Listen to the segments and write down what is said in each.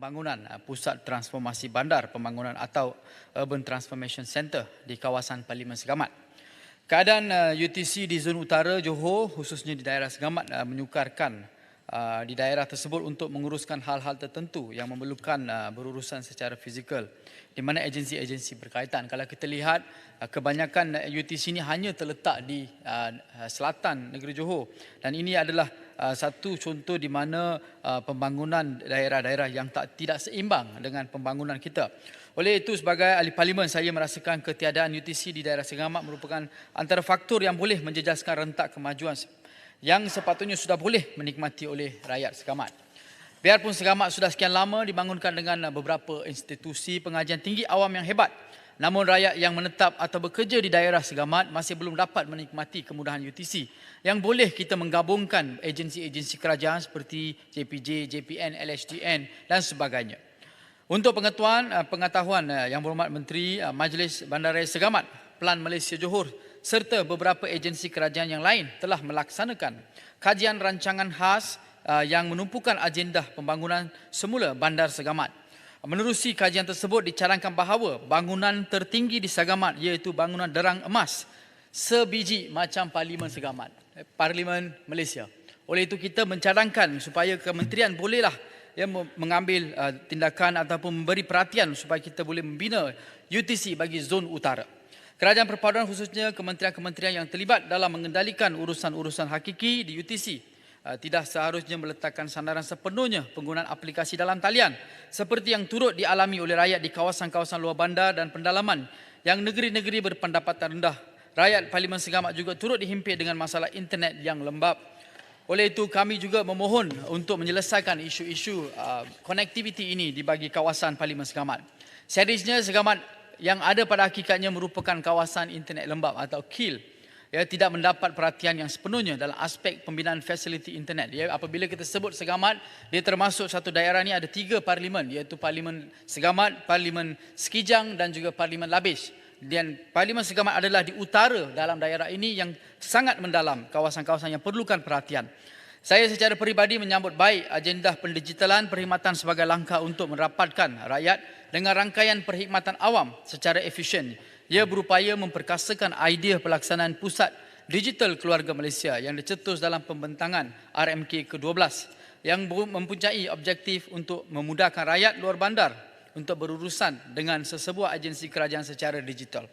pembangunan Pusat Transformasi Bandar Pembangunan atau Urban Transformation Centre di kawasan Parlimen Segamat. Keadaan UTC di zon utara Johor, khususnya di daerah Segamat, menyukarkan di daerah tersebut untuk menguruskan hal-hal tertentu yang memerlukan berurusan secara fizikal, di mana agensi-agensi berkaitan. Kalau kita lihat, kebanyakan UTC ini hanya terletak di selatan negeri Johor, dan ini adalah satu contoh di mana pembangunan daerah-daerah yang tidak seimbang dengan pembangunan kita. Oleh itu, sebagai ahli parlimen, saya merasakan ketiadaan UTC di daerah Segamat merupakan antara faktor yang boleh menjejaskan rentak kemajuan yang sepatutnya sudah boleh menikmati oleh rakyat Segamat. Biarpun Segamat sudah sekian lama dibangunkan dengan beberapa institusi pengajian tinggi awam yang hebat, namun rakyat yang menetap atau bekerja di daerah Segamat masih belum dapat menikmati kemudahan UTC yang boleh kita menggabungkan agensi-agensi kerajaan seperti JPJ, JPN, LHDN dan sebagainya. Untuk pengetahuan Yang Berhormat Menteri, Majlis Bandaraya Segamat, Pelan Malaysia Johor serta beberapa agensi kerajaan yang lain telah melaksanakan kajian rancangan khas yang menumpukan agenda pembangunan semula Bandar Segamat. Menerusi kajian tersebut, dicadangkan bahawa bangunan tertinggi di Segamat iaitu bangunan derang emas sebiji macam Parlimen Segamat, Parlimen Malaysia. Oleh itu, kita mencadangkan supaya kementerian bolehlah mengambil tindakan ataupun memberi perhatian supaya kita boleh membina UTC bagi zon utara. Kerajaan Perpaduan, khususnya kementerian-kementerian yang terlibat dalam mengendalikan urusan-urusan hakiki di UTC, tidak seharusnya meletakkan sandaran sepenuhnya penggunaan aplikasi dalam talian seperti yang turut dialami oleh rakyat di kawasan-kawasan luar bandar dan pendalaman yang negeri-negeri berpendapatan rendah. Rakyat Parlimen Segamat juga turut dihimpit dengan masalah internet yang lembab. Oleh itu, kami juga memohon untuk menyelesaikan isu-isu konektiviti ini di bagi kawasan Parlimen Segamat. Seriusnya, Segamat yang ada pada hakikatnya merupakan kawasan internet lembab atau KIL, tidak mendapat perhatian yang sepenuhnya dalam aspek pembinaan fasiliti internet. Apabila kita sebut Segamat, dia termasuk satu daerah ni ada 3 parlimen, iaitu Parlimen Segamat, Parlimen Sekijang dan juga Parlimen Labis. Dan Parlimen Segamat adalah di utara dalam daerah ini yang sangat mendalam, kawasan-kawasan yang perlukan perhatian. Saya secara peribadi menyambut baik agenda pendigitalan perkhidmatan sebagai langkah untuk merapatkan rakyat dengan rangkaian perkhidmatan awam secara efisien. Ia berupaya memperkasakan idea pelaksanaan Pusat Digital Keluarga Malaysia yang dicetus dalam pembentangan RMK ke-12 yang mempunyai objektif untuk memudahkan rakyat luar bandar untuk berurusan dengan sesebuah agensi kerajaan secara digital.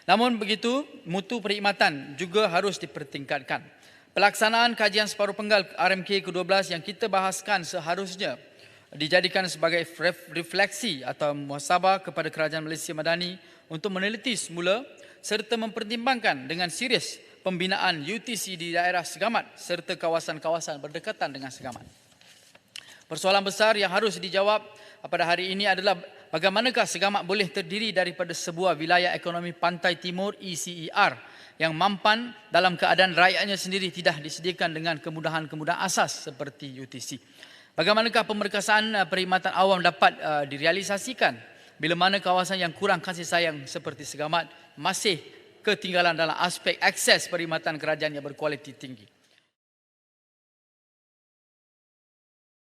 Namun begitu, mutu perkhidmatan juga harus dipertingkatkan. Pelaksanaan kajian separuh penggal RMK ke-12 yang kita bahaskan seharusnya dijadikan sebagai refleksi atau muhasabah kepada Kerajaan Malaysia Madani untuk meneliti semula serta mempertimbangkan dengan serius pembinaan UTC di daerah Segamat serta kawasan-kawasan berdekatan dengan Segamat. Persoalan besar yang harus dijawab pada hari ini adalah bagaimanakah Segamat boleh terdiri daripada sebuah wilayah ekonomi pantai timur ECER yang mampan dalam keadaan rakyatnya sendiri tidak disediakan dengan kemudahan-kemudahan asas seperti UTC. Bagaimanakah pemerkasaan perkhidmatan awam dapat direalisasikan bila mana kawasan yang kurang kasih sayang seperti Segamat masih ketinggalan dalam aspek akses perkhidmatan kerajaan yang berkualiti tinggi.